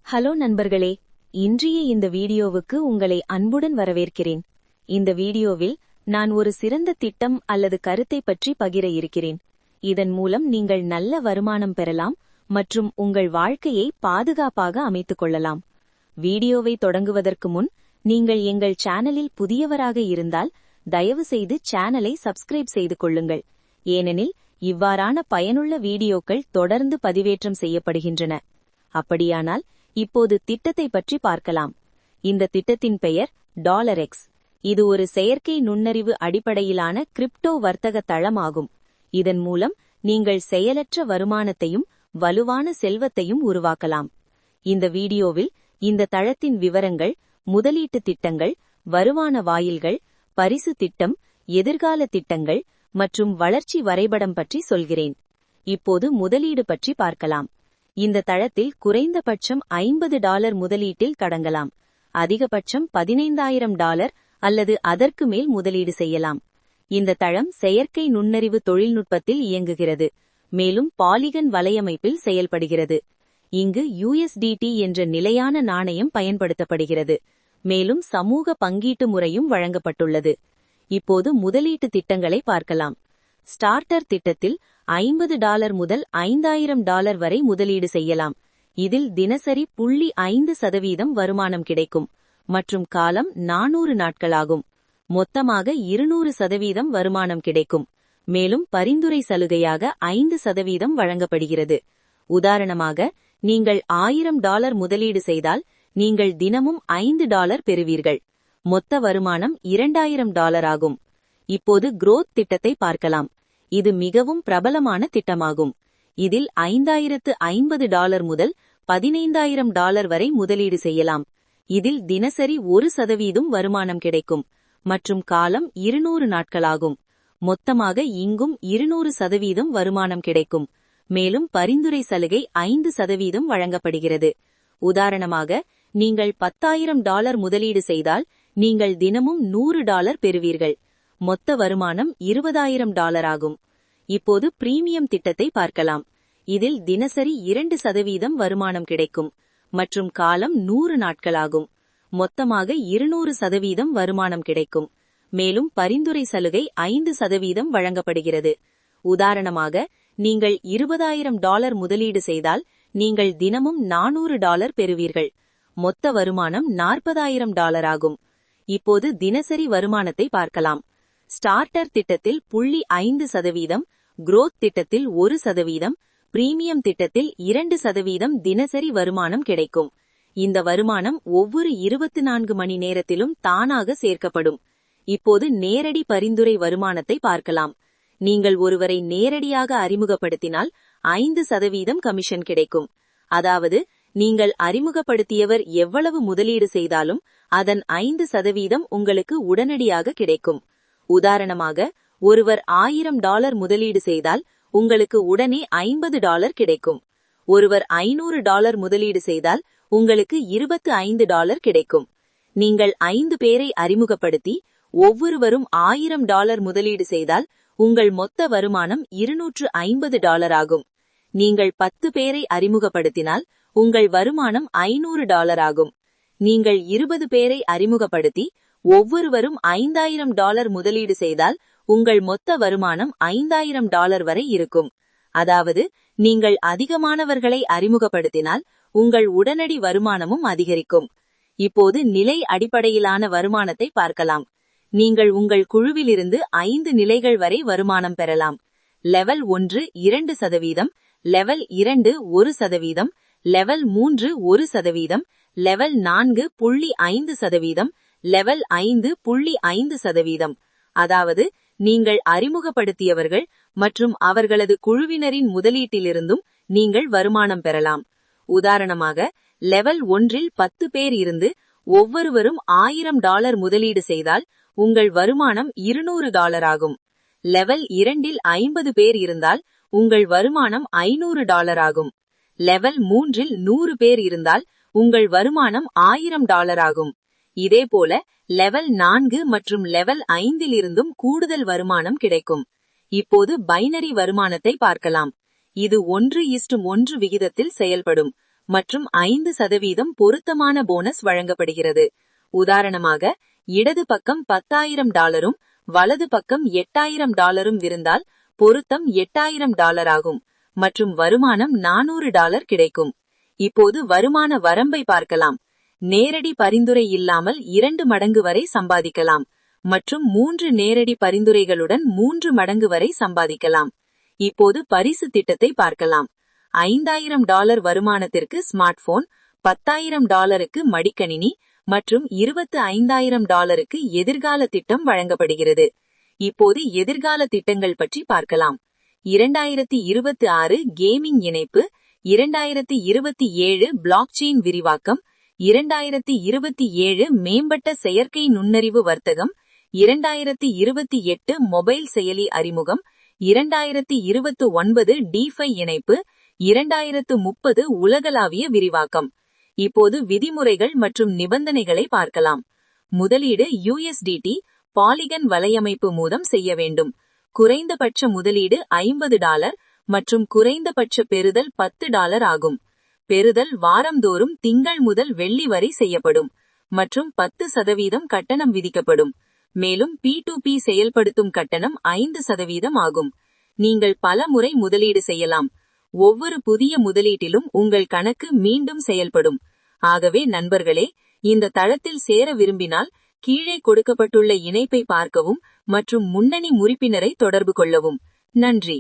Hello நண்பர்களே, இன்றைய இந்த வீடியோவுக்கு உங்களை அன்புடன் வரவேற்கிறேன். இந்த வீடியோவில் நான் ஒரு சிறந்த திட்டம் அல்லது கருத்தை பற்றி பகிர இருக்கிறேன். இதன் மூலம் நீங்கள் நல்ல வருமானம் பெறலாம் மற்றும் உங்கள் வாழ்க்கையை பாதுகாப்பாக அமைத்துக் கொள்ளலாம். வீடியோவை தொடங்குவதற்கு முன் நீங்கள் எங்கள் சேனலில் புதியவராக இருந்தால் தயவு செய்து சேனலை சப்ஸ்கிரைப் செய்து கொள்ளுங்கள். ஏனெனில் இவ்வாறான பயனுள்ள வீடியோக்கள் தொடர்ந்து பதிவேற்றம் செய்யப்படுகின்றன. அப்படியானால் இப்போது திட்டத்தை பற்றி பார்க்கலாம். இந்த திட்டத்தின் பெயர் $X. இது ஒரு செயற்கை நுண்ணறிவு அடிப்படையிலான கிரிப்டோ வர்த்தக தளம் ஆகும். இதன் மூலம் நீங்கள் செயலற்ற வருமானத்தையும் வலுவான செல்வத்தையும் உருவாக்கலாம். இந்த வீடியோவில் இந்த தளத்தின் விவரங்கள், முதலீட்டு திட்டங்கள், வருமான வாயில்கள், பரிசு திட்டம், எதிர்கால திட்டங்கள் மற்றும் வளர்ச்சி வரைபடம் பற்றி சொல்கிறேன். இப்போது முதலீடு பற்றி பார்க்கலாம். இந்த தளத்தில் குறைந்தபட்சம் $50 முதலீட்டில் தொடங்கலாம். அதிகபட்சம் $15,000 அல்லது அதற்கு மேல் முதலீடு செய்யலாம். இந்த தளம் செயற்கை நுண்ணறிவு தொழில்நுட்பத்தில் இயங்குகிறது, மேலும் பாலிகன் வலையமைப்பில் செயல்படுகிறது. இங்கு USDT என்ற நிலையான நாணயம் பயன்படுத்தப்படுகிறது, மேலும் சமூக பங்கீட்டு முறையும் வழங்கப்பட்டுள்ளது. இப்போது முதலீட்டு திட்டங்களை பார்க்கலாம். ஸ்டார்டர் திட்டத்தில் $50 முதல் $5,000 வரை முதலீடு செய்யலாம். இதில் தினசரி 0.5% வருமானம் கிடைக்கும் மற்றும் காலம் 400 நாட்களாகும். மொத்தமாக 200% வருமானம் கிடைக்கும். மேலும் பரிந்துரை சலுகையாக 5% வழங்கப்படுகிறது. உதாரணமாக, நீங்கள் $1000 முதலீடு செய்தால் நீங்கள் தினமும் $5 பெறுவீர்கள். மொத்த வருமானம் $2,000 ஆகும். இப்போது growth திட்டத்தை பார்க்கலாம். இது மிகவும் பிரபலமான திட்டமாகும். இதில் $5,050 முதல் $15,000 வரை முதலீடு செய்யலாம். இதில் தினசரி 1% வருமானம் கிடைக்கும் மற்றும் காலம் 200 நாட்களாகும். மொத்தமாக இங்கும் 200% வருமானம் கிடைக்கும். மேலும் பரிந்துரை சலுகை 5% வழங்கப்படுகிறது. உதாரணமாக, நீங்கள் $10,000 முதலீடு செய்தால் நீங்கள் தினமும் $100 பெறுவீர்கள். மொத்த வருமானம் $20,000 ஆகும். இப்போது பிரீமியம் திட்டத்தை பார்க்கலாம். இதில் தினசரி 2% வருமானம் கிடைக்கும் மற்றும் காலம் 100 நாட்களாகும். மொத்தமாக 200% வருமானம் கிடைக்கும். மேலும் பரிந்துரை சலுகை 5% வழங்கப்படுகிறது. உதாரணமாக, நீங்கள் $20,000 முதலீடு செய்தால் நீங்கள் தினமும் $400 பெறுவீர்கள். மொத்த வருமானம் $40,000 ஆகும். இப்போது தினசரி வருமானத்தை பார்க்கலாம். ஸ்டார்டர் திட்டத்தில் 0.5%, growth திட்டத்தில் 1%, பிரீமியம் திட்டத்தில் 2% தினசரி வருமானம் கிடைக்கும். இந்த வருமானம் ஒவ்வொரு 24 மணி நேரத்திலும் தானாக சேர்க்கப்படும். இப்போது நேரடி பரிந்துரை வருமானத்தை பார்க்கலாம். நீங்கள் ஒருவரை நேரடியாக அறிமுகப்படுத்தினால் 5% கமிஷன் கிடைக்கும். அதாவது, நீங்கள் அறிமுகப்படுத்தியவர் எவ்வளவு முதலீடு செய்தாலும் அதன் 5% உங்களுக்கு உடனடியாக கிடைக்கும். உதாரணமாக, ஒருவர் $1,000 முதலீடு செய்தால் உங்களுக்கு உடனே $50 கிடைக்கும். ஒருவர் $500 முதலீடு செய்தால் உங்களுக்கு $25 கிடைக்கும். நீங்கள் 5 பேரை அறிமுகப்படுத்தி ஒவ்வொருவரும் $1,000 முதலீடு செய்தால் உங்கள் மொத்த வருமானம் $250 ஆகும். நீங்கள் 10 பேரை அறிமுகப்படுத்தினால் உங்கள் வருமானம் $500 ஆகும். நீங்கள் 20 பேரை அறிமுகப்படுத்தி ஒவ்வொருவரும் $5,000 முதலீடு செய்தால் உங்கள் மொத்த வருமானம் $5,000 வரை இருக்கும். அதாவது, நீங்கள் அதிகமானவர்களை அறிமுகப்படுத்தினால் உங்கள் உடனடி வருமானமும் அதிகரிக்கும். இப்போது நிலை அடிப்படையிலான வருமானத்தை பார்க்கலாம். நீங்கள் உங்கள் குழுவிலிருந்து 5 நிலைகள் வரை வருமானம் பெறலாம். Level 1 2%, level 2 1%, level 3 1%, level 4 0.5%, level 5 0.5%. அதாவது, நீங்கள் அறிமுகப்படுத்தியவர்கள் மற்றும் அவர்களது குழுவினரின் முதலீட்டிலிருந்தும் நீங்கள் வருமானம் பெறலாம். உதாரணமாக, லெவல் 1இல் 10 பேர் இருந்து ஒவ்வொருவரும் $1,000 முதலீடு செய்தால் உங்கள் வருமானம் $200 ஆகும். லெவல் 2இல் 50 பேர் இருந்தால் உங்கள் வருமானம் $500 ஆகும். லெவல் 3இல் 100 பேர் இருந்தால் உங்கள் வருமானம் $1,000 ஆகும். இதேபோல லெவல் 4 மற்றும் லெவல் 5இல் இருந்தும் கூடுதல் வருமானம் கிடைக்கும். இப்போது பைனரி வருமானத்தை பார்க்கலாம். இது 1:1 விகிதத்தில் செயல்படும். மற்றும் 5% பொருத்தமான போனஸ் வழங்கப்படுகிறது. உதாரணமாக, இடது பக்கம் $10,000 வலது பக்கம் $8,000 இருந்தால் பொருத்தம் $8,000 ஆகும் மற்றும் வருமானம் $400 கிடைக்கும். இப்போது வருமான வரம்பை பார்க்கலாம். நேரடி பரிந்துரை இல்லாமல் 2 மடங்கு வரை சம்பாதிக்கலாம் மற்றும் 3 நேரடி பரிந்துரைகளுடன் 3 மடங்கு வரை சம்பாதிக்கலாம். இப்போது பரிசு திட்டத்தை பார்க்கலாம். $5,000 வருமானத்திற்கு ஸ்மார்ட் போன், $10,000க்கு மடிக்கணினி மற்றும் $25,000க்கு எதிர்கால திட்டம் வழங்கப்படுகிறது. இப்போது எதிர்கால திட்டங்கள் பற்றி பார்க்கலாம். 2026 கேமிங் இணைப்பு, 2027 பிளாக்செயின் விரிவாக்கம், 2027 மேம்பட்ட செயற்கை நுண்ணறிவு வர்த்தகம், 2028 மொபைல் செயலி அறிமுகம், 2029 டிஃபை இணைப்பு, 2030 உலகளாவிய விரிவாக்கம். இப்போது விதிமுறைகள் மற்றும் நிபந்தனைகளை பார்க்கலாம். முதலீடு USDT பாலிகன் வலையமைப்பு மூலம் செய்ய வேண்டும். குறைந்தபட்ச முதலீடு $50 மற்றும் குறைந்தபட்ச பெறுதல் $10 ஆகும். பெறுதல் வாரந்தோறும் திங்கள் முதல் வெள்ளி வரை செய்யப்படும் மற்றும் 10% கட்டணம் விதிக்கப்படும். மேலும் P2P செயல்படுத்தும் கட்டணம் 5% ஆகும். நீங்கள் பல முறை முதலீடு செய்யலாம். ஒவ்வொரு புதிய முதலீட்டிலும் உங்கள் கணக்கு மீண்டும் செயல்படும். ஆகவே நண்பர்களே, இந்த தளத்தில் சேர விரும்பினால் கீழே கொடுக்கப்பட்டுள்ள இணைப்பை பார்க்கவும் மற்றும் முன்னணி உறுப்பினரை தொடர்பு கொள்ளவும். நன்றி.